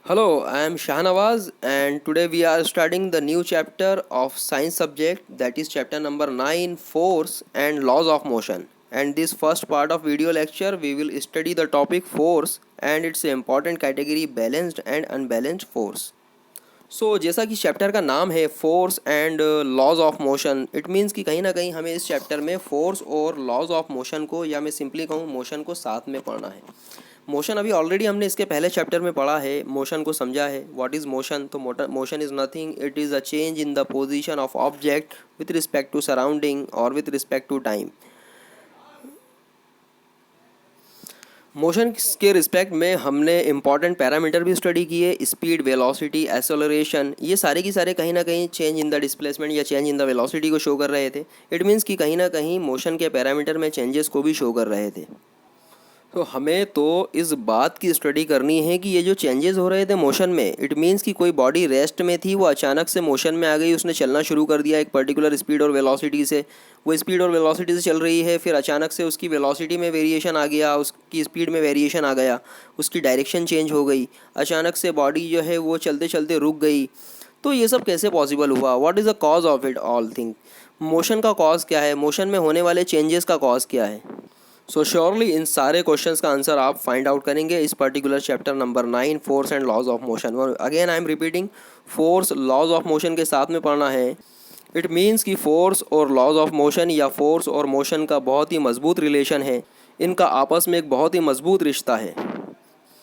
Hello, I am Shahnawaz, and today we are starting the new chapter of science subject, that is chapter number 9, force and laws of motion. And this first part of video lecture we will study the topic force and its important category balanced and unbalanced force. जैसा कि chapter का नाम है force and laws of motion, it means कि कहीं ना कहीं हमें इस चैप्टर में फोर्स और लॉज ऑफ मोशन को, या मैं सिंपली कहूँ मोशन को, साथ में पढ़ना है। मोशन अभी ऑलरेडी हमने इसके पहले चैप्टर में पढ़ा है, मोशन को समझा है। What is motion? तो motion is nothing, it is a change in the position of object with respect to surrounding और with respect to time. Motion के रिस्पेक्ट में हमने इंपॉर्टेंट पैरामीटर भी स्टडी किए, स्पीड, वेलोसिटी, एक्सेलरेशन, ये सारे की सारे कहीं ना कहीं चेंज इन द डिस्प्लेसमेंट या चेंज इन द वेलोसिटी को शो कर रहे थे। इट मीन्स कि कहीं ना कहीं मोशन के पैरामीटर में चेंजेस को भी शो कर रहे थे। तो हमें तो इस बात की स्टडी करनी है कि ये जो चेंजेस हो रहे थे मोशन में, इट मीन्स कि कोई बॉडी रेस्ट में थी, वो अचानक से मोशन में आ गई, उसने चलना शुरू कर दिया एक पर्टिकुलर स्पीड और वेलोसिटी से। वो स्पीड और वेलोसिटी से चल रही है, फिर अचानक से उसकी वेलोसिटी में वेरिएशन आ गया, उसकी स्पीड में वेरिएशन आ गया, उसकी डायरेक्शन चेंज हो गई, अचानक से बॉडी जो है वो चलते चलते रुक गई। तो ये सब कैसे पॉसिबल हुआ? What is the cause of it all thing? Motion का कॉज क्या है? मोशन में होने वाले चेंजेस का कॉज क्या है? सो श्योरली इन सारे क्वेश्चंस का आंसर आप फाइंड आउट करेंगे इस particular chapter number 9, force and laws of motion. Again I am repeating, force, laws of motion के साथ में पढ़ना है। इट मीन्स कि फोर्स और लॉज ऑफ मोशन या फोर्स और मोशन का बहुत ही मजबूत रिलेशन है, इनका आपस में एक बहुत ही मजबूत रिश्ता है।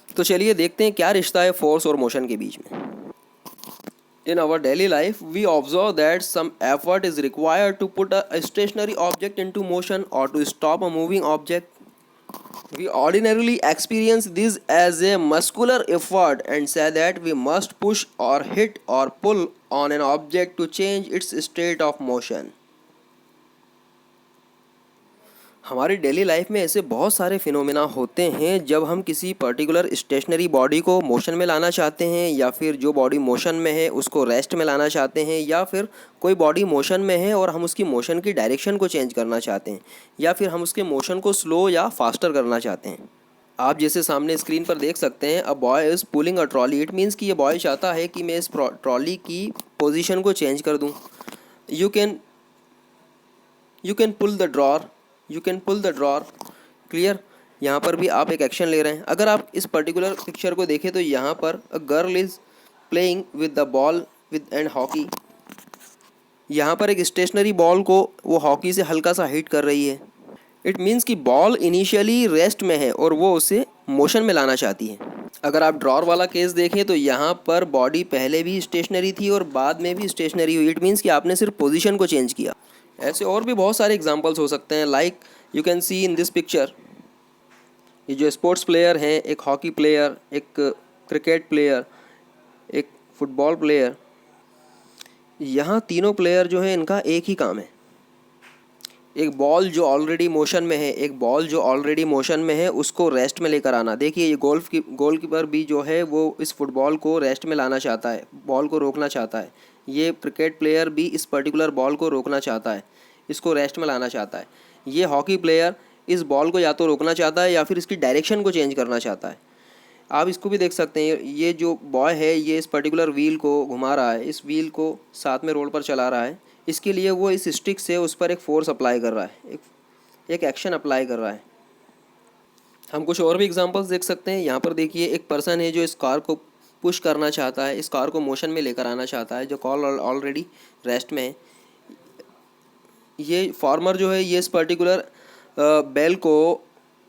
तो चलिए देखते हैं क्या रिश्ता है फोर्स और मोशन के बीच में। In our daily life, we observe that some effort is required to put a stationary object into motion or to stop a moving object. We ordinarily experience this as a muscular effort and say that we must push or hit or pull on an object to change its state of motion. हमारी daily life में ऐसे बहुत सारे phenomena होते हैं जब हम किसी पर्टिकुलर स्टेशनरी बॉडी को मोशन में लाना चाहते हैं, या फिर जो बॉडी मोशन में है उसको रेस्ट में लाना चाहते हैं, या फिर कोई बॉडी मोशन में है और हम उसकी मोशन की डायरेक्शन को चेंज करना चाहते हैं, या फिर हम उसके मोशन को स्लो या फास्टर करना चाहते हैं। आप जैसे सामने स्क्रीन पर देख सकते हैं, a boy is pulling a trolley. It means कि ये बॉय चाहता है कि मैं इस ट्रॉली की पोजिशन को चेंज कर दूँ। You can pull the drawer, you can pull the drawer. Clear? यहाँ पर भी आप एक एक्शन ले रहे हैं। अगर आप इस पर्टिकुलर पिक्चर को देखें तो यहाँ पर a girl is playing with the ball with and hockey. यहाँ पर एक स्टेशनरी बॉल को वो हॉकी से हल्का सा हिट कर रही है। इट मीन्स कि बॉल इनिशियली रेस्ट में है और वो उसे मोशन में लाना चाहती है। अगर आप ड्रॉर वाला केस देखें तो यहाँ पर बॉडी पहले भी स्टेशनरी थी और बाद में भी स्टेशनरी हुई। इट मीन्स कि आपने सिर्फ पोजीशन को चेंज किया। ऐसे और भी बहुत सारे एग्जांपल्स हो सकते हैं, like you can see in this picture. ये जो स्पोर्ट्स प्लेयर हैं, एक हॉकी प्लेयर, एक क्रिकेट प्लेयर, एक फुटबॉल प्लेयर, यहाँ तीनों प्लेयर जो है इनका एक ही काम है। एक बॉल जो ऑलरेडी मोशन में है, उसको रेस्ट में लेकर आना। देखिए ये गोलकीपर भी जो है वो इस फुटबॉल को रेस्ट में लाना चाहता है, बॉल को रोकना चाहता है। ये क्रिकेट प्लेयर भी इस पर्टिकुलर बॉल को रोकना चाहता है, इसको रेस्ट में लाना चाहता है। ये हॉकी प्लेयर इस बॉल को या तो रोकना चाहता है या फिर इसकी डायरेक्शन को चेंज करना चाहता है। आप इसको भी देख सकते हैं, ये जो बॉय है ये इस पर्टिकुलर व्हील को घुमा रहा है, इस व्हील को साथ में रोड पर चला रहा है। इसके लिए वो इस स्टिक से उस पर एक फोर्स अप्लाई कर रहा है, एक एक्शन अप्लाई कर रहा है। हम कुछ और भी एग्जांपल्स देख सकते हैं। यहाँ पर देखिए एक पर्सन है जो इस कार को पुश करना चाहता है, इस कार को मोशन में लेकर आना चाहता है, जो कॉल ऑलरेडी रेस्ट में है। ये फार्मर जो है ये इस पर्टिकुलर बैल को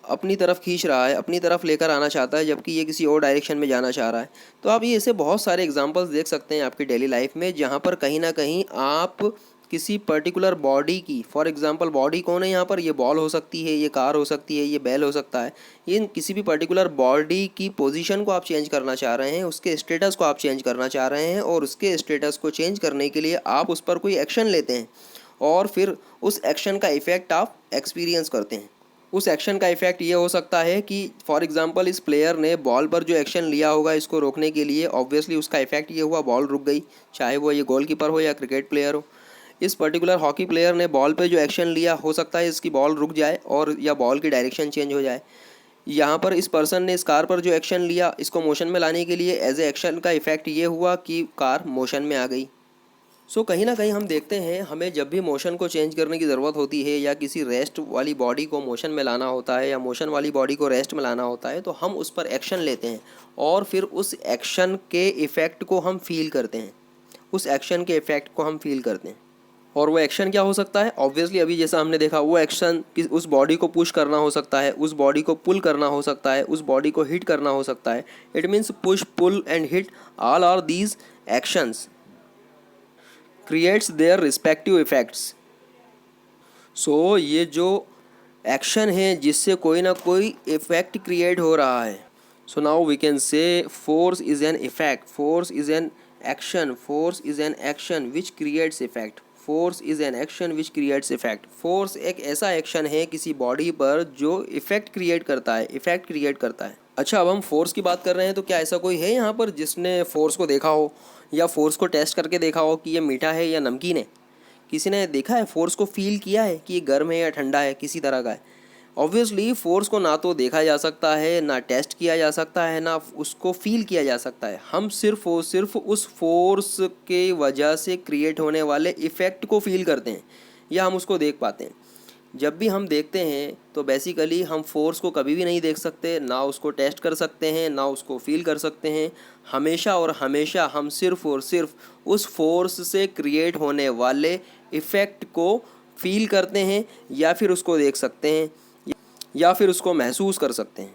अपनी तरफ खींच रहा है, अपनी तरफ लेकर आना चाहता है, जबकि ये किसी और डायरेक्शन में जाना चाह रहा है। तो आप ये ऐसे बहुत सारे एग्जांपल्स देख सकते हैं आपकी डेली लाइफ में, जहाँ पर कहीं ना कहीं आप किसी पर्टिकुलर बॉडी की, फॉर एग्जांपल बॉडी कौन है यहाँ पर? ये बॉल हो सकती है, ये कार हो सकती है, ये बैल हो सकता है। ये किसी भी पर्टिकुलर बॉडी की पोजीशन को आप चेंज करना चाह रहे हैं, उसके स्टेटस को आप चेंज करना चाह रहे हैं, और उसके स्टेटस को चेंज करने के लिए आप उस पर कोई एक्शन लेते हैं और फिर उस एक्शन का इफ़ेक्ट आप एक्सपीरियंस करते हैं। उस एक्शन का इफेक्ट ये हो सकता है कि फॉर एग्जांपल इस प्लेयर ने बॉल पर जो एक्शन लिया होगा इसको रोकने के लिए, ऑब्वियसली उसका इफेक्ट ये हुआ, बॉल रुक गई, चाहे वो ये गोलकीपर हो या क्रिकेट प्लेयर हो। इस पर्टिकुलर हॉकी प्लेयर ने बॉल पे जो एक्शन लिया, हो सकता है इसकी बॉल रुक जाए और या बॉल की डायरेक्शन चेंज हो जाए। यहाँ पर इस पर्सन ने इस कार पर जो एक्शन लिया इसको मोशन में लाने के लिए, एज ए एक्शन का इफेक्ट ये हुआ कि कार मोशन में आ गई। सो कहीं ना कहीं हम देखते हैं हमें जब भी मोशन को चेंज करने की ज़रूरत होती है या किसी रेस्ट वाली बॉडी को मोशन में लाना होता है या मोशन वाली बॉडी को रेस्ट में लाना होता है, तो हम उस पर एक्शन लेते हैं और फिर उस एक्शन के इफ़ेक्ट को हम फील करते हैं, उस एक्शन के इफ़ेक्ट को हम फील करते हैं। और वो एक्शन क्या हो सकता है? ऑब्वियसली अभी जैसा हमने देखा, वो एक्शन उस बॉडी को पुश करना हो सकता है, उस बॉडी को पुल करना हो सकता है, उस बॉडी को हिट करना हो सकता है। It means push, pull and hit, all are these actions creates their respective effects. So ये जो एक्शन है जिससे कोई ना कोई इफ़ेक्ट क्रिएट हो रहा है, so now we can say force is an effect, force is an action, force is an action which creates effect, force is an action which creates effect. Force एक ऐसा एक्शन है किसी body पर जो effect create करता है, effect create करता है। अच्छा, अब हम फोर्स की बात कर रहे हैं, तो क्या ऐसा कोई है यहाँ पर जिसने फोर्स को देखा हो या फोर्स को टेस्ट करके देखा हो कि ये मीठा है या नमकीन है? किसी ने देखा है, फोर्स को फील किया है कि ये गर्म है या ठंडा है, किसी तरह का है? ऑब्वियसली फोर्स को ना तो देखा जा सकता है, ना टेस्ट किया जा सकता है, ना उसको फील किया जा सकता है। हम सिर्फ और सिर्फ उस फोर्स के वजह से क्रिएट होने वाले इफ़ेक्ट को फील करते हैं या हम उसको देख पाते हैं। जब भी हम देखते हैं तो बेसिकली हम फोर्स को कभी भी नहीं देख सकते, ना उसको टेस्ट कर सकते हैं, ना उसको फील कर सकते हैं। हमेशा और हमेशा हम सिर्फ और सिर्फ उस फोर्स से क्रिएट होने वाले इफ़ेक्ट को फील करते हैं या फिर उसको देख सकते हैं या फिर उसको महसूस कर सकते हैं।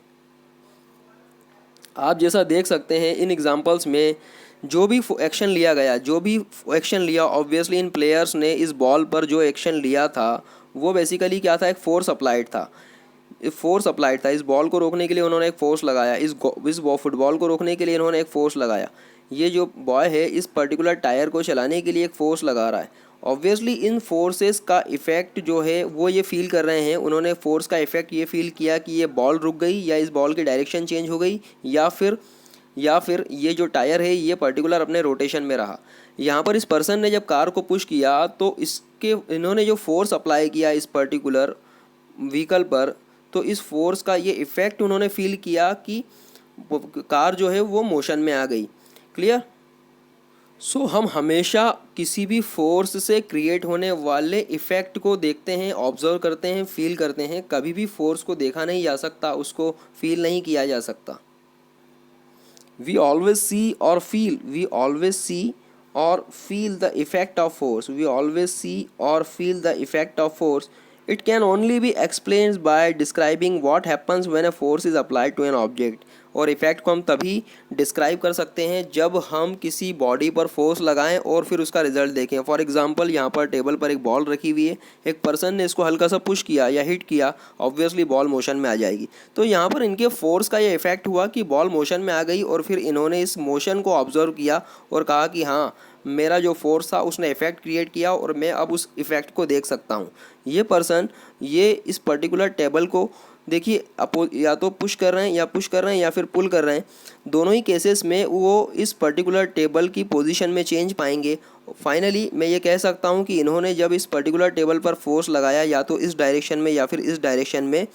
आप जैसा देख सकते हैं इन एग्जांपल्स में, जो भी एक्शन लिया गया, जो भी एक्शन लिया, ऑब्वियसली इन प्लेयर्स ने इस बॉल पर जो एक्शन लिया था वो बेसिकली क्या था? एक फोर्स अप्लाइड था। फोर्स अप्लाइड था। इस बॉल को रोकने के लिए उन्होंने एक फोर्स लगाया, इस फुटबॉल को रोकने के लिए इन्होंने एक फोर्स लगाया। ये जो बॉय है इस पर्टिकुलर टायर को चलाने के लिए एक फोर्स लगा रहा है। ऑब्वियसली इन फोर्सेस का इफ़ेक्ट जो है वो ये फील कर रहे हैं। उन्होंने फोर्स का इफ़ेक्ट ये फील किया कि ये बॉल रुक गई या इस बॉल की डायरेक्शन चेंज हो गई या फिर ये जो टायर है ये पर्टिकुलर अपने रोटेशन में रहा। यहाँ पर इस पर्सन ने जब कार को पुश किया तो इन्होंने जो फोर्स अप्लाई किया इस पर्टिकुलर व्हीकल पर, तो इस फोर्स का ये इफ़ेक्ट उन्होंने फील किया कि कार जो है वो मोशन में आ गई। क्लियर? सो हम हमेशा किसी भी फोर्स से क्रिएट होने वाले इफ़ेक्ट को देखते हैं, ऑब्जर्व करते हैं, फील करते हैं। कभी भी फोर्स को देखा नहीं जा सकता, उसको फील नहीं किया जा सकता। We always see or feel the effect of force. We always see or feel the effect of force. It can only be explained by describing what happens when a force is applied to an object. और effect को हम तभी describe कर सकते हैं जब हम किसी बॉडी पर फोर्स लगाएं और फिर उसका रिजल्ट देखें। फॉर एग्जांपल, यहाँ पर टेबल पर एक बॉल रखी हुई है, एक पर्सन ने इसको हल्का सा पुश किया या हिट किया, ऑब्वियसली बॉल मोशन में आ जाएगी। तो यहाँ पर इनके फोर्स का ये इफ़ेक्ट हुआ कि बॉल मोशन में आ गई और फिर इन्होंने इस मोशन को ऑब्जर्व किया और कहा कि हाँ, मेरा जो फोर्स था उसने इफ़ेक्ट क्रिएट किया और मैं अब उस इफ़ेक्ट को देख सकता हूँ। ये पर्सन ये इस पर्टिकुलर टेबल को देखिए या तो पुश कर रहे हैं या फिर पुल कर रहे हैं। दोनों ही केसेस में वो इस पर्टिकुलर टेबल की पोजीशन में चेंज पाएंगे। फाइनली मैं ये कह सकता हूँ कि इन्होंने जब इस पर्टिकुलर टेबल पर फोर्स लगाया या तो इस डायरेक्शन में या फिर इस डायरेक्शन में,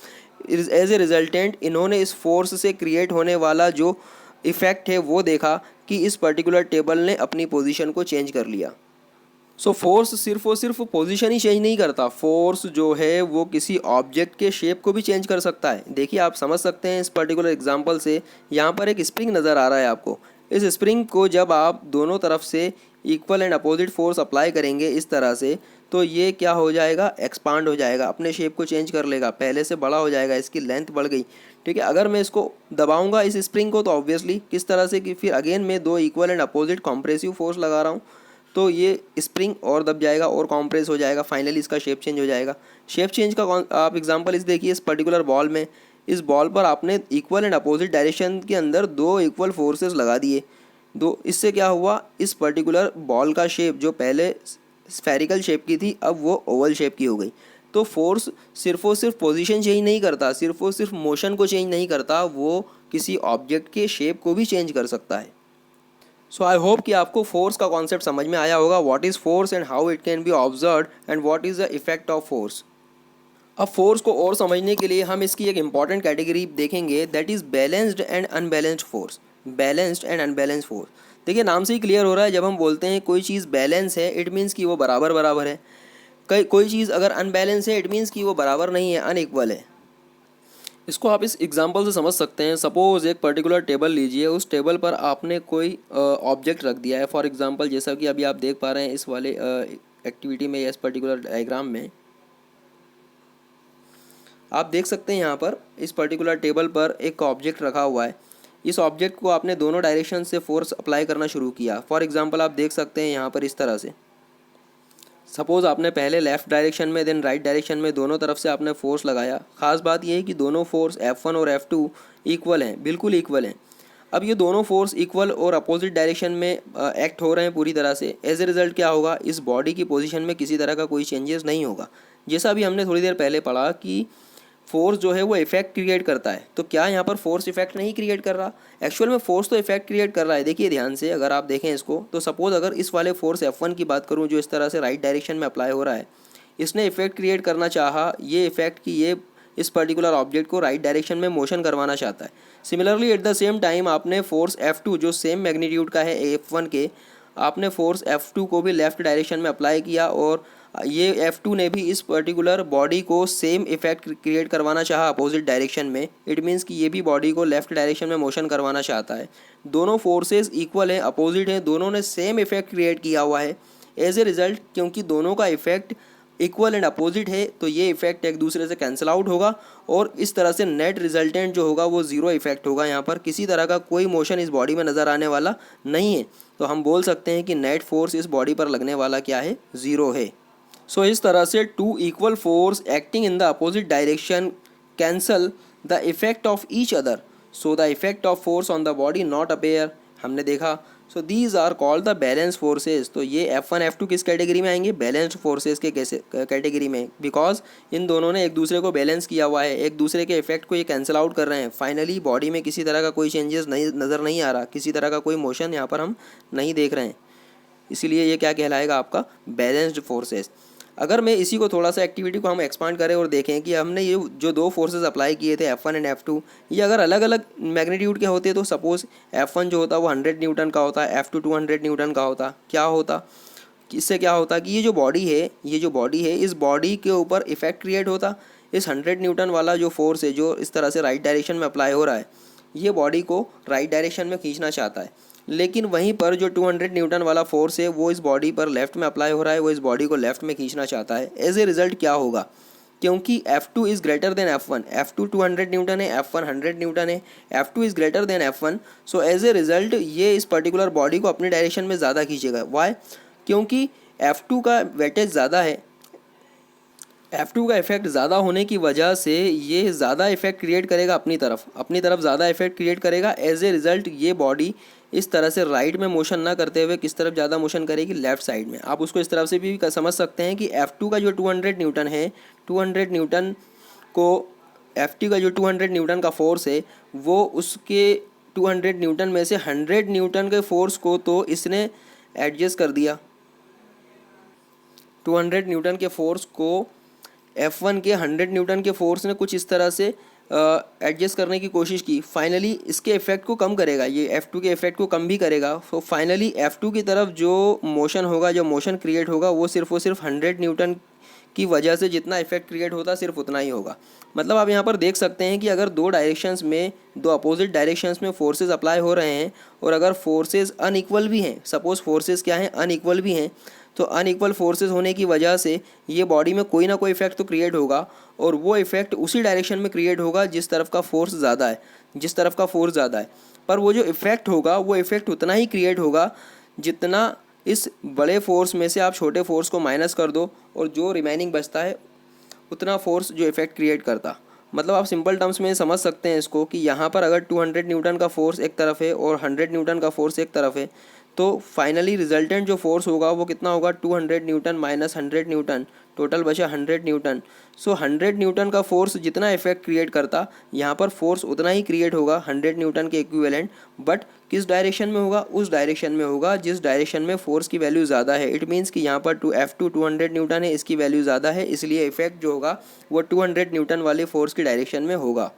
एज ए रिजल्टेंट इन्होंने इस फोर्स से क्रिएट होने वाला जो इफ़ेक्ट है वो देखा कि इस पर्टिकुलर टेबल ने अपनी पोजीशन को चेंज कर लिया। सो फोर्स सिर्फ और सिर्फ पोजीशन ही चेंज नहीं करता, फोर्स जो है वो किसी ऑब्जेक्ट के शेप को भी चेंज कर सकता है। देखिए, आप समझ सकते हैं इस पर्टिकुलर एग्जांपल से। यहाँ पर एक स्प्रिंग नज़र आ रहा है आपको। इस स्प्रिंग को जब आप दोनों तरफ से equal and opposite force apply करेंगे इस तरह से, तो ये क्या हो जाएगा? एक्सपांड हो जाएगा, अपने शेप को चेंज कर लेगा, पहले से बड़ा हो जाएगा, इसकी लेंथ बढ़ गई। ठीक है, अगर मैं इसको दबाऊंगा इस स्प्रिंग को तो ऑब्वियसली किस तरह से कि फिर अगेन मैं दो equal and opposite compressive force लगा रहा हूँ, तो ये स्प्रिंग और दब जाएगा और कॉम्प्रेस हो जाएगा, फाइनली इसका शेप चेंज हो जाएगा। शेप चेंज का आप एग्जांपल इस देखिए, इस पर्टिकुलर बॉल में, इस बॉल पर आपने इक्वल एंड अपोजिट डायरेक्शन के अंदर दो इक्वल फोर्सेस लगा दिए। इससे क्या हुआ? इस पर्टिकुलर बॉल का शेप जो पहले स्फेरिकल शेप की थी अब वो ओवल शेप की हो गई। तो फोर्स सिर्फ और सिर्फ पोजीशन चेंज नहीं करता, सिर्फ और सिर्फ मोशन को चेंज नहीं करता, वो किसी ऑब्जेक्ट के शेप को भी चेंज कर सकता है। सो आई होप कि आपको फोर्स का कॉन्सेप्ट समझ में आया होगा। What is force and how it can be observed and what is the effect of force. अब फोर्स को और समझने के लिए हम इसकी एक इम्पॉर्टेंट कैटेगरी देखेंगे, that is balanced and unbalanced force. Balanced and unbalanced force, देखिए नाम से ही क्लियर हो रहा है, जब हम बोलते हैं कोई चीज़ बैलेंस है इट मीन्स कि वो बराबर बराबर है, कोई चीज़ अगर अनबैलेंस है इट मीन्स कि वो बराबर नहीं है, अनइक्वल है। इसको आप इस एग्जांपल से समझ सकते हैं। सपोज एक पर्टिकुलर टेबल लीजिए, उस टेबल पर आपने कोई ऑब्जेक्ट रख दिया है। फॉर एग्जांपल जैसा कि अभी आप देख पा रहे हैं इस वाले एक्टिविटी में या इस पर्टिकुलर डायग्राम में आप देख सकते हैं यहाँ पर इस पर्टिकुलर टेबल पर एक ऑब्जेक्ट रखा हुआ है। इस ऑब्जेक्ट को आपने दोनों डायरेक्शन से फोर्स अप्लाई करना शुरू किया। फॉर एग्जांपल आप देख सकते हैं यहाँ पर इस तरह से, सपोज़ आपने पहले लेफ़्ट डायरेक्शन में देन राइट डायरेक्शन में दोनों तरफ से आपने फोर्स लगाया। ख़ास बात यह है कि दोनों फोर्स F1 और F2 इक्वल हैं, बिल्कुल इक्वल हैं। अब ये दोनों फोर्स इक्वल और अपोजिट डायरेक्शन में एक्ट हो रहे हैं पूरी तरह से। एज ए रिज़ल्ट क्या होगा, इस बॉडी की पोजीशन में किसी तरह का कोई चेंजेस नहीं होगा। जैसा अभी हमने थोड़ी देर पहले पढ़ा कि फोर्स जो है वो इफेक्ट क्रिएट करता है, तो क्या यहाँ पर फोर्स इफेक्ट नहीं क्रिएट कर रहा? एक्चुअल में फोर्स तो इफेक्ट क्रिएट कर रहा है। देखिए ध्यान से, अगर आप देखें इसको, तो सपोज अगर इस वाले फोर्स F1 की बात करूँ जो इस तरह से राइट डायरेक्शन में अप्लाई हो रहा है, इसने इफेक्ट क्रिएट करना चाहा, ये इफेक्ट कि ये इस पर्टिकुलर ऑब्जेक्ट को राइट डायरेक्शन में मोशन करवाना चाहता है। Similarly at the same time आपने फोर्स F2 जो सेम मैग्नीट्यूड का है F1 के, आपने फोर्स F2 को भी लेफ्ट डायरेक्शन में अप्लाई किया और ये F2 ने भी इस पर्टिकुलर बॉडी को सेम इफेक्ट क्रिएट करवाना चाहा अपोजिट डायरेक्शन में। इट मीन्स कि ये भी बॉडी को लेफ्ट डायरेक्शन में मोशन करवाना चाहता है। दोनों फोर्सेस इक्वल हैं, अपोजिट हैं, दोनों ने सेम इफेक्ट क्रिएट किया हुआ है। एज ए रिजल्ट क्योंकि दोनों का इफेक्ट इक्वल एंड अपोजिट है, तो ये इफेक्ट एक दूसरे से कैंसिल आउट होगा और इस तरह से नेट रिजल्टेंट जो होगा वो ज़ीरो इफेक्ट होगा। यहाँ पर किसी तरह का कोई मोशन इस बॉडी में नज़र आने वाला नहीं है। तो हम बोल सकते हैं कि नेट फोर्स इस बॉडी पर लगने वाला क्या है, ज़ीरो है। सो इस तरह से two equal force acting in the opposite direction cancel the effect of each other, so the effect of force on the body not appear, हमने देखा। So these are called the balance forces. तो ये F1 F2 किस category में आएंगे, balanced forces के category में, because इन दोनों ने एक दूसरे को बैलेंस किया हुआ है, एक दूसरे के इफेक्ट को ये कैंसिल आउट कर रहे हैं। फाइनली बॉडी में किसी तरह का कोई चेंजेस नज़र नहीं आ रहा, किसी तरह का कोई मोशन यहाँ पर हम नहीं देख रहे हैं, इसीलिए ये क्या कहलाएगा, आपका बैलेंस्ड फोर्सेज। अगर मैं इसी को थोड़ा सा एक्टिविटी को हम एक्सपांड करें और देखें कि हमने ये जो दो फोर्सेस अप्लाई किए थे F1 एंड F2, ये अगर अलग अलग मैग्नीट्यूड के होते तो सपोज F1 जो होता वो 100 न्यूटन का होता, F2 200 न्यूटन का होता, क्या होता, इससे क्या होता कि ये जो बॉडी है इस बॉडी के ऊपर इफेक्ट क्रिएट होता। इस 100 न्यूटन वाला जो फोर्स है जो इस तरह से राइट डायरेक्शन में अप्लाई हो रहा है, ये बॉडी को राइट डायरेक्शन में खींचना चाहता है, लेकिन वहीं पर जो 200 न्यूटन वाला फोर्स है वो इस बॉडी पर लेफ्ट में अप्लाई हो रहा है, वो इस बॉडी को लेफ्ट में खींचना चाहता है। एज ए रिजल्ट क्या होगा, क्योंकि F2 is greater than F1, F2 200 Newton है, F1 100 न्यूटन है, F2 is greater than F1, so as a result ये इस पर्टिकुलर बॉडी को अपनी डायरेक्शन में ज़्यादा खींचेगा। वाई, क्योंकि F2 का वेटेज ज़्यादा है, F2 का इफेक्ट ज़्यादा होने की वजह से ये ज़्यादा इफेक्ट क्रिएट करेगा अपनी तरफ ज़्यादा इफेक्ट क्रिएट करेगा। एज ए रिजल्ट ये बॉडी इस तरह से राइट में मोशन ना करते हुए किस तरफ ज़्यादा मोशन करेगी, लेफ्ट साइड में। आप उसको इस तरफ से भी समझ सकते हैं कि F2 का जो 200 न्यूटन है, 200 न्यूटन को F2 का जो 200 न्यूटन का फोर्स है वो उसके 200 न्यूटन में से 100 न्यूटन के फोर्स को तो इसने एडजस्ट कर दिया, 200 न्यूटन के फोर्स को F1 के 100 न्यूटन के फोर्स ने कुछ इस तरह से एडजस्ट करने की कोशिश की। फाइनली इसके इफेक्ट को कम करेगा, ये F2 के इफेक्ट को कम भी करेगा। तो फाइनली F2 की तरफ जो मोशन होगा, जो मोशन क्रिएट होगा वो सिर्फ 100 न्यूटन की वजह से जितना इफेक्ट क्रिएट होता सिर्फ उतना ही होगा। मतलब आप यहाँ पर देख सकते हैं कि अगर दो डायरेक्शंस में, दो अपोजिट डायरेक्शंस में फोर्सेस अप्लाई हो रहे हैं और अगर फोर्सेस अनइक्वल भी हैं, सपोज फोर्सेस क्या हैं, अनइक्वल भी हैं, तो अनइक्वल फोर्सेस होने की वजह से ये बॉडी में कोई ना कोई इफेक्ट तो क्रिएट होगा और वो इफेक्ट उसी डायरेक्शन में क्रिएट होगा जिस तरफ का फोर्स ज़्यादा है, पर वो जो इफेक्ट होगा वो इफेक्ट उतना ही क्रिएट होगा जितना इस बड़े फोर्स में से आप छोटे फोर्स को माइनस कर दो और जो रिमेनिंग बचता है उतना फोर्स जो इफेक्ट क्रिएट करता। मतलब आप सिंपल टर्म्स में समझ सकते हैं इसको कि यहाँ पर अगर 200 न्यूटन का फोर्स एक तरफ है और 100 न्यूटन का फोर्स एक तरफ है, तो फाइनली रिजल्टेंट जो फोर्स होगा वो कितना होगा 200 न्यूटन माइनस 100 न्यूटन, टोटल बचा 100 न्यूटन। सो 100 न्यूटन का फोर्स जितना इफेक्ट क्रिएट करता, यहाँ पर फोर्स उतना ही क्रिएट होगा 100 न्यूटन के इक्विवेलेंट, बट किस डायरेक्शन में होगा, उस डायरेक्शन में होगा जिस डायरेक्शन में फोर्स की वैल्यू ज़्यादा है। इट मीन्स कि यहाँ पर F2 200 न्यूटन है, इसकी वैल्यू ज़्यादा है, इसलिए इफेक्ट जो होगा वो 200 न्यूटन वाले फोर्स की डायरेक्शन में होगा।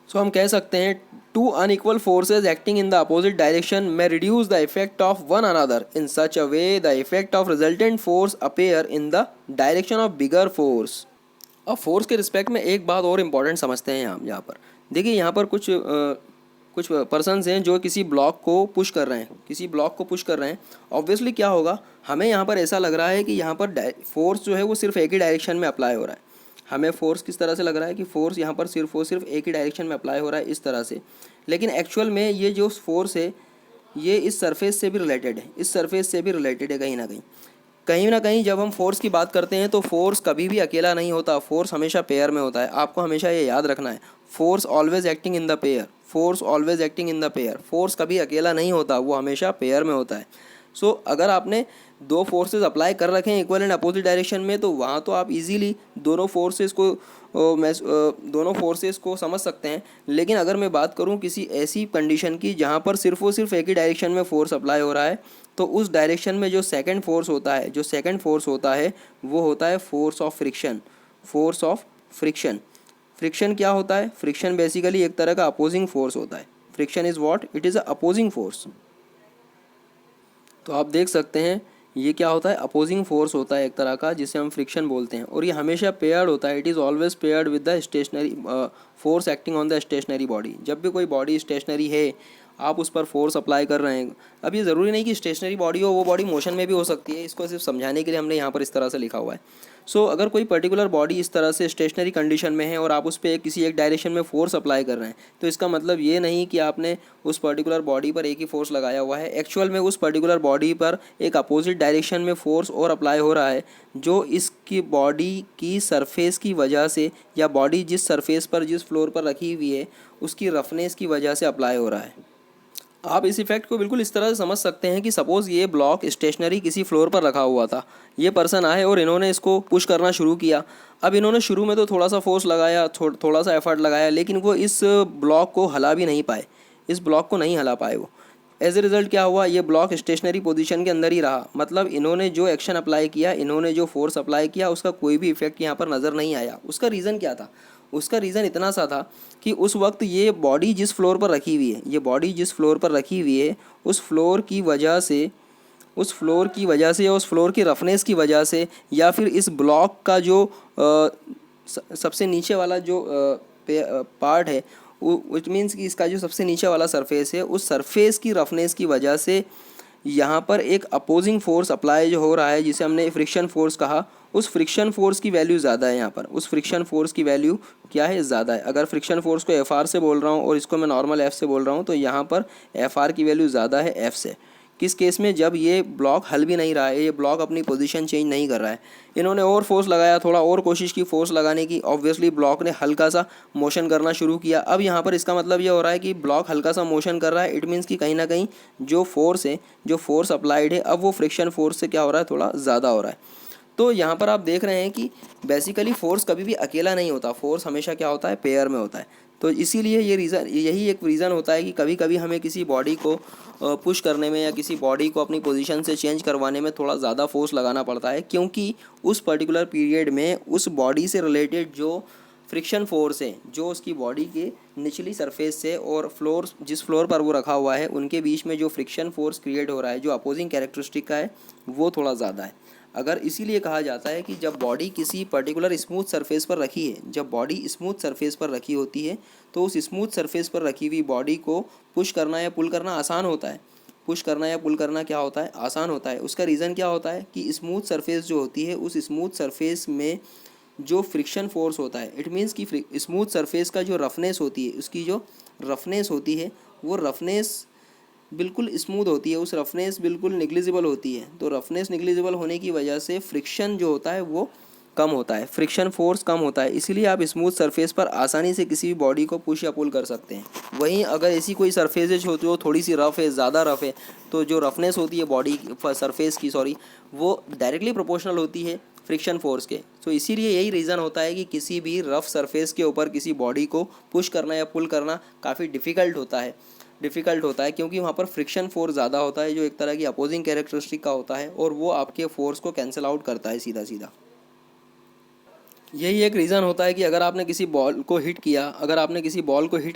सो हम कह सकते हैं two unequal forces acting in the opposite direction में reduce the effect of one another in such a way the effect of resultant force appear in the direction of bigger force. अब force के respect में एक बात और important समझते हैं हम यहाँ पर। देखिए यहाँ पर कुछ पर्सन्स हैं जो किसी ब्लॉक को पुश कर रहे हैं, किसी ब्लॉक को पुश कर रहे हैं। ऑब्वियसली क्या होगा, हमें यहाँ पर ऐसा लग रहा है कि यहाँ पर फोर्स जो है वो सिर्फ एक ही डायरेक्शन में अप्लाई हो रहा है। हमें फोर्स किस तरह से लग रहा है कि फोर्स यहाँ पर सिर्फ एक ही डायरेक्शन में अप्लाई हो रहा है, इस तरह से। लेकिन एक्चुअल में ये जो फोर्स है ये इस सरफेस से भी रिलेटेड है, इस सरफेस से भी रिलेटेड है कहीं ना कहीं। कहीं ना कहीं जब हम फोर्स की बात करते हैं तो फोर्स कभी भी अकेला नहीं होता, फोर्स हमेशा पेयर में होता है। आपको हमेशा ये याद रखना है, force always acting in the pair, force always acting in the pair. Force कभी अकेला नहीं होता, वो हमेशा पेयर में होता है। सो अगर आपने दो फोर्सेस अप्लाई कर रखे हैं इक्वल एंड अपोजिट डायरेक्शन में, तो वहाँ तो आप इजीली दोनों फोर्सेस को समझ सकते हैं। लेकिन अगर मैं बात करूँ किसी ऐसी कंडीशन की जहाँ पर सिर्फ और सिर्फ एक ही डायरेक्शन में फोर्स अप्लाई हो रहा है, तो उस डायरेक्शन में जो सेकंड फोर्स होता है वो होता है force of friction. Force of friction, friction क्या होता है, फ्रिक्शन बेसिकली एक तरह का अपोजिंग फोर्स होता है। Friction is what, it is a opposing force. तो आप देख सकते हैं ये क्या होता है, अपोजिंग फोर्स होता है एक तरह का, जिसे हम फ्रिक्शन बोलते हैं। और ये हमेशा पेयर्ड होता है, it is always paired with the stationary force acting on the stationary body. जब भी कोई बॉडी स्टेशनरी है, आप उस पर फोर्स अप्लाई कर रहे हैं। अब ये ज़रूरी नहीं कि स्टेशनरी बॉडी हो, वो बॉडी मोशन में भी हो सकती है। इसको सिर्फ समझाने के लिए हमने यहाँ पर इस तरह से लिखा हुआ है। सो अगर कोई पर्टिकुलर बॉडी इस तरह से स्टेशनरी कंडीशन में है और आप उस पर किसी एक डायरेक्शन में फोर्स अप्लाई कर रहे हैं, तो इसका मतलब ये नहीं कि आपने उस पर्टिकुलर बॉडी पर एक ही फोर्स लगाया हुआ है। एक्चुअल में उस पर्टिकुलर बॉडी पर एक अपोजिट डायरेक्शन में फोर्स और अप्लाई हो रहा है, जो इसकी बॉडी की सरफेस की वजह से, या बॉडी जिस सरफेस पर, जिस फ्लोर पर रखी हुई है, उसकी रफनेस की वजह से अप्लाई हो रहा है। आप इस इफेक्ट को बिल्कुल इस तरह से समझ सकते हैं कि सपोज़ ये ब्लॉक स्टेशनरी किसी फ्लोर पर रखा हुआ था, ये पर्सन आए और इन्होंने इसको पुश करना शुरू किया। अब इन्होंने शुरू में तो थोड़ा सा फोर्स लगाया, थोड़ा सा एफर्ट लगाया, लेकिन वो इस ब्लॉक को हिला भी नहीं पाए, इस ब्लॉक को नहीं हिला पाए वो। एज ए रिज़ल्ट क्या हुआ, ये ब्लॉक स्टेशनरी पोजीशन के अंदर ही रहा। मतलब इन्होंने जो एक्शन अप्लाई किया, इन्होंने जो फोर्स अप्लाई किया, उसका कोई भी इफेक्ट यहाँ पर नज़र नहीं आया। उसका रीज़न क्या था, उसका रीज़न इतना सा था कि उस वक्त ये बॉडी जिस फ्लोर पर रखी हुई है, ये बॉडी जिस फ्लोर पर रखी हुई है, उस फ्लोर की वजह से या उस फ्लोर की रफनेस की वजह से, या फिर इस ब्लॉक का जो सबसे नीचे वाला जो पार्ट है, विच मीन्स कि इसका जो सबसे नीचे वाला सरफेस है, उस सरफेस की रफनेस की वजह से यहाँ पर एक अपोजिंग फोर्स अप्लाई जो हो रहा है, जिसे हमने फ्रिक्शन फोर्स कहा। उस फ्रिक्शन फोर्स की वैल्यू ज़्यादा है यहाँ पर, उस फ्रिक्शन फोर्स की वैल्यू क्या है, ज़्यादा है। अगर फ्रिक्शन फोर्स को एफ से बोल रहा हूँ और इसको मैं नॉर्मल एफ से बोल रहा हूँ, तो यहाँ पर एफ की वैल्यू ज़्यादा है एफ से। किस केस में, जब ये ब्लॉक हल भी नहीं रहा है, ये ब्लॉक अपनी पोजीशन चेंज नहीं कर रहा है। इन्होंने और फोर्स लगाया, थोड़ा और कोशिश की फोर्स लगाने की, ऑब्वियसली ब्लॉक ने हल्का सा मोशन करना शुरू किया। अब यहाँ पर इसका मतलब ये हो रहा है कि ब्लॉक हल्का सा मोशन कर रहा है, इट मीन्स कि कहीं ना कहीं जो फोर्स है, जो फोर्स अप्लाइड है, अब वो फ्रिक्शन फोर्स से क्या हो रहा है, थोड़ा ज़्यादा हो रहा है। तो यहाँ पर आप देख रहे हैं कि बेसिकली फोर्स कभी भी अकेला नहीं होता, फोर्स हमेशा क्या होता है, पेयर में होता है। तो इसीलिए यही एक रीज़न होता है कि कभी कभी हमें किसी बॉडी को पुश करने में, या किसी बॉडी को अपनी पोजीशन से चेंज करवाने में थोड़ा ज़्यादा फोर्स लगाना पड़ता है, क्योंकि उस पर्टिकुलर पीरियड में उस बॉडी से रिलेटेड जो फ्रिक्शन फोर्स है, जो उसकी बॉडी के निचली सरफेस से और जिस फ्लोर पर वो रखा हुआ है, उनके बीच में जो फ्रिक्शन फोर्स क्रिएट हो रहा है, जो अपोजिंग कैरेक्टरिस्टिक का है, वो थोड़ा ज़्यादा है। अगर इसीलिए कहा जाता है कि जब बॉडी किसी पर्टिकुलर स्मूथ सरफेस पर रखी है, जब बॉडी स्मूथ सरफेस पर रखी होती है, तो उस स्मूथ सरफेस पर रखी हुई बॉडी को पुश करना या पुल करना आसान होता है। पुश करना या पुल करना क्या होता है, आसान होता है। उसका रीज़न क्या होता है कि स्मूथ सरफेस जो होती है, उस स्मूथ सरफेस में जो फ्रिक्शन फोर्स होता है, इट मीन्स कि स्मूथ सरफेस का जो रफनेस होती है, उसकी जो रफनेस होती है, वो रफनेस बिल्कुल स्मूथ होती है, उस रफनेस बिल्कुल निग्लिजिबल होती है। तो रफनेस निग्लिजिबल होने की वजह से फ्रिक्शन जो होता है वो कम होता है, फ्रिक्शन फोर्स कम होता है, इसीलिए आप स्मूथ सरफेस पर आसानी से किसी भी बॉडी को पुश या पुल कर सकते हैं। वहीं अगर ऐसी कोई सरफेसेज होती हो थोड़ी सी रफ़ है, ज़्यादा रफ़ है, तो जो रफनेस होती है बॉडी सरफेस की वो डायरेक्टली प्रोपोर्शनल होती है फ्रिक्शन फोर्स के। तो इसीलिए यही रीज़न होता है कि किसी भी रफ़ सरफेस के ऊपर किसी बॉडी को पुश करना या पुल करना काफ़ी डिफ़िकल्ट होता है क्योंकि वहाँ पर फ्रिक्शन फोर्स ज़्यादा होता है, जो एक तरह की अपोजिंग कैरेक्टरिस्टिक का होता है और वो आपके फोर्स को कैंसिल आउट करता है सीधा सीधा। यही एक रीज़न होता है कि अगर आपने किसी बॉल को हिट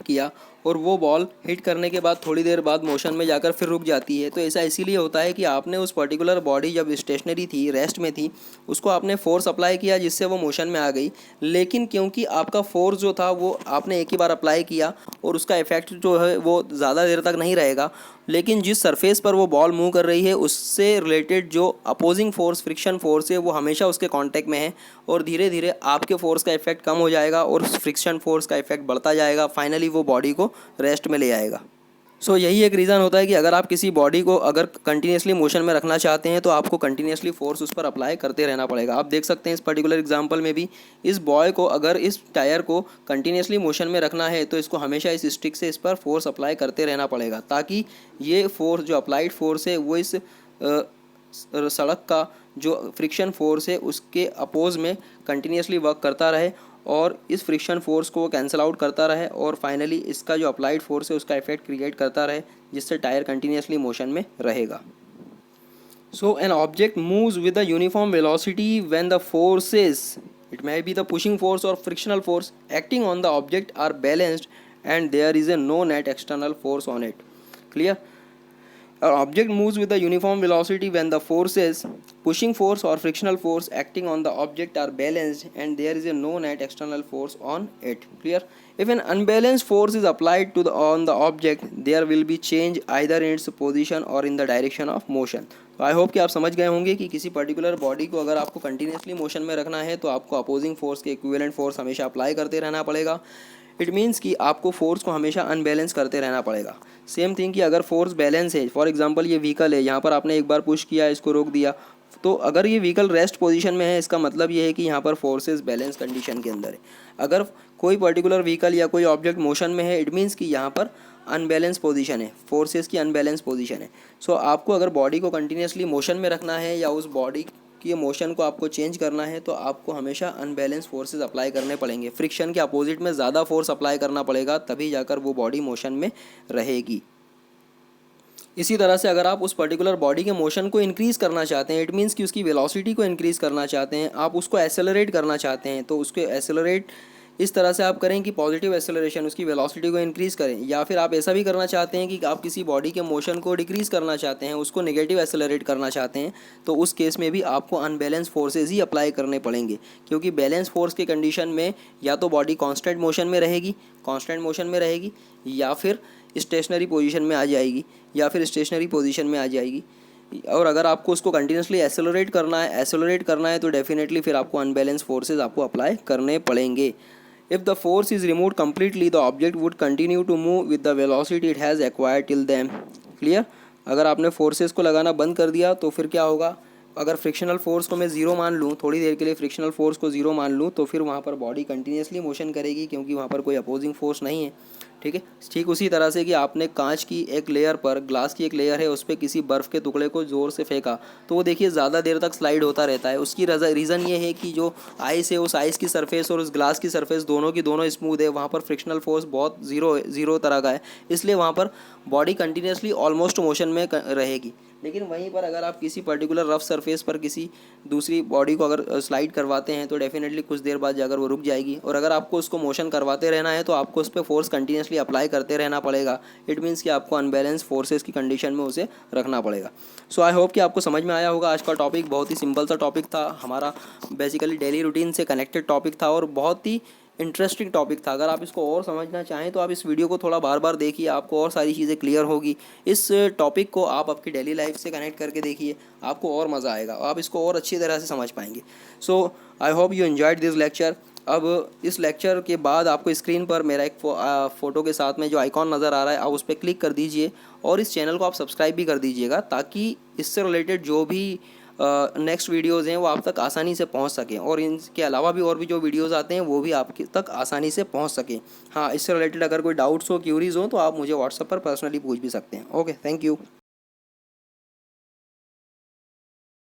किया और वो बॉल हिट करने के बाद थोड़ी देर बाद मोशन में जाकर फिर रुक जाती है, तो ऐसा इसीलिए होता है कि आपने उस पर्टिकुलर बॉडी जब स्टेशनरी थी, रेस्ट में थी, उसको आपने फोर्स अप्लाई किया जिससे वो मोशन में आ गई, लेकिन क्योंकि आपका फोर्स जो था वो आपने एक ही बार अप्लाई किया और उसका इफेक्ट जो है वो ज़्यादा देर तक नहीं रहेगा, लेकिन जिस सरफेस पर वो बॉल मूव कर रही है उससे रिलेटेड जो अपोजिंग फोर्स फ्रिक्शन फोर्स है वो हमेशा उसके कांटेक्ट में है और धीरे धीरे आपके फोर्स का इफेक्ट कम हो जाएगा और फ्रिक्शन फोर्स का इफेक्ट बढ़ता जाएगा, फाइनली वो बॉडी को रेस्ट में ले आएगा। यही एक रीज़न होता है कि अगर आप किसी बॉडी को अगर कंटिन्यूसली मोशन में रखना चाहते हैं तो आपको कंटिन्यूसली फोर्स उस पर अप्लाई करते रहना पड़ेगा। आप देख सकते हैं इस पर्टिकुलर एग्जांपल में भी इस बॉय को अगर इस टायर को कंटिन्यूसली मोशन में रखना है तो इसको हमेशा इस स्टिक से इस पर फोर्स अप्लाई करते रहना पड़ेगा ताकि ये फोर्स जो अप्लाइड फोर्स है वो इस सड़क का जो फ्रिक्शन फोर्स है उसके अपोज में कंटिन्यूसली वर्क करता रहे और इस फ्रिक्शन फोर्स को कैंसिल आउट करता रहे और फाइनली इसका जो अप्लाइड फोर्स है उसका इफेक्ट क्रिएट करता रहे जिससे टायर कंटिन्यूसली मोशन में रहेगा। So an object moves with a uniform velocity when the forces, it may be the pushing force और frictional force acting on the object are balanced and there is a no net external force on it. Clear? An object moves with a uniform velocity when the forces, pushing force or frictional force acting on the object are balanced and there is a no net external force on it. Clear? If an unbalanced force is applied to on the object, there will be change either in its position or in the direction of motion. तो I hope कि आप समझ गए होंगे कि किसी particular body को अगर आपको कंटिन्यूसली मोशन में रखना है तो आपको अपोजिंग फोर्स के इक्विवेलेंट फोर्स हमेशा अप्लाई करते रहना पड़ेगा। इट मीन्स कि आपको फोर्स को हमेशा अनबैलेंस करते रहना पड़ेगा। सेम थिंग कि अगर फोर्स बैलेंस है, फॉर एग्जांपल ये व्हीकल है, यहाँ पर आपने एक बार पुश किया, इसको रोक दिया, तो अगर ये व्हीकल रेस्ट पोजीशन में है इसका मतलब ये है कि यहाँ पर फोर्सेस बैलेंस कंडीशन के अंदर है। अगर कोई पर्टिकुलर व्हीकल या कोई ऑब्जेक्ट मोशन में है, इट मीन्स कि यहाँ पर अनबैलेंस पोजीशन है, फोर्सेस की अनबैलेंस पोजीशन है। सो आपको अगर बॉडी को कंटिन्यूसली मोशन में रखना है या उस बॉडी कि मोशन को आपको चेंज करना है तो आपको हमेशा अनबैलेंस फोर्सेस अप्लाई करने पड़ेंगे, फ्रिक्शन के अपोजिट में ज़्यादा फोर्स अप्लाई करना पड़ेगा, तभी जाकर वो बॉडी मोशन में रहेगी। इसी तरह से अगर आप उस पर्टिकुलर बॉडी के मोशन को इंक्रीज़ करना चाहते हैं, इट मीन्स कि उसकी वेलोसिटी को इंक्रीज़ करना चाहते हैं, आप उसको एक्सेलरेट करना चाहते हैं, तो उसको एक्सेलरेट इस तरह से आप करें कि पॉजिटिव एक्सेलरेशन उसकी वेलोसिटी को इंक्रीज़ करें, या फिर आप ऐसा भी करना चाहते हैं कि आप किसी बॉडी के मोशन को डिक्रीज़ करना चाहते हैं, उसको नेगेटिव एक्सेलरेट करना चाहते हैं, तो उस केस में भी आपको अनबैलेंस फोर्सेज ही अप्लाई करने पड़ेंगे, क्योंकि बैलेंस फोर्स के कंडीशन में या तो बॉडी कांस्टेंट मोशन में रहेगी या फिर स्टेशनरी पोजीशन में आ जाएगी, और अगर आपको उसको कंटिन्यूसली एक्सेलरेट करना है तो डेफिनेटली फिर आपको अनबैलेंस फोर्सेज आपको अप्लाई करने पड़ेंगे। If the force is removed completely, the object would continue to move with the velocity it has acquired till then. Clear? अगर आपने फोर्सेस को लगाना बंद कर दिया तो फिर क्या होगा? अगर फ्रिक्शनल फोर्स को मैं ज़ीरो मान लूँ, थोड़ी देर के लिए फ्रिक्शनल फोर्स को ज़ीरो मान लूँ, तो फिर वहाँ पर बॉडी कंटिन्यूसली मोशन करेगी क्योंकि वहाँ पर कोई अपोजिंग फोर्स नहीं है। ठीक है, ठीक उसी तरह से कि आपने कांच की एक लेयर पर, ग्लास की एक लेयर है, उस पर किसी बर्फ़ के टुकड़े को ज़ोर से फेंका तो वो देखिए ज़्यादा देर तक स्लाइड होता रहता है। उसकी रीज़न ये है कि जो आइस है, उस आइस की सरफेस और उस ग्लास की सरफेस दोनों की दोनों स्मूथ है, वहाँ पर फ्रिक्शनल फोर्स बहुत ज़ीरो तरह का है, इसलिए वहाँ पर बॉडी कंटिन्यूसली ऑलमोस्ट मोशन में रहेगी। लेकिन वहीं पर अगर आप किसी पर्टिकुलर रफ सरफेस पर किसी दूसरी बॉडी को अगर स्लाइड करवाते हैं तो डेफिनेटली कुछ देर बाद जाकर वो रुक जाएगी, और अगर आपको उसको मोशन करवाते रहना है तो आपको उस पर फोर्स कंटिन्यूसली अप्लाई करते रहना पड़ेगा। इट मीन्स कि आपको अनबैलेंस फोर्सेस की कंडीशन में उसे रखना पड़ेगा। सो आई होप कि आपको समझ में आया होगा। आज का टॉपिक बहुत ही सिंपल सा टॉपिक था, हमारा बेसिकली डेली रूटीन से कनेक्टेड टॉपिक था और बहुत ही इंटरेस्टिंग टॉपिक था। अगर आप इसको और समझना चाहें तो आप इस वीडियो को थोड़ा बार बार देखिए, आपको और सारी चीज़ें क्लियर होगी। इस टॉपिक को आप आपकी डेली लाइफ से कनेक्ट करके देखिए, आपको और मज़ा आएगा, आप इसको और अच्छी तरह से समझ पाएंगे। So I hope you enjoyed this lecture. अब इस लेक्चर के बाद आपको स्क्रीन पर मेरा एक फ़ोटो के साथ में जो आइकॉन नज़र आ रहा है, आप उस पर क्लिक कर दीजिए और इस चैनल को आप सब्सक्राइब भी कर दीजिएगा, ताकि इससे रिलेटेड जो भी नेक्स्ट वीडियोज़ हैं वो आप तक आसानी से पहुंच सकें, और इनके अलावा भी और भी जो वीडियोज़ आते हैं वो भी आप तक आसानी से पहुंच सकें। हाँ, इससे रिलेटेड अगर कोई डाउट्स हो, क्यूरीज हो, तो आप मुझे व्हाट्सएप पर पर्सनली पूछ भी सकते हैं। Okay, thank you.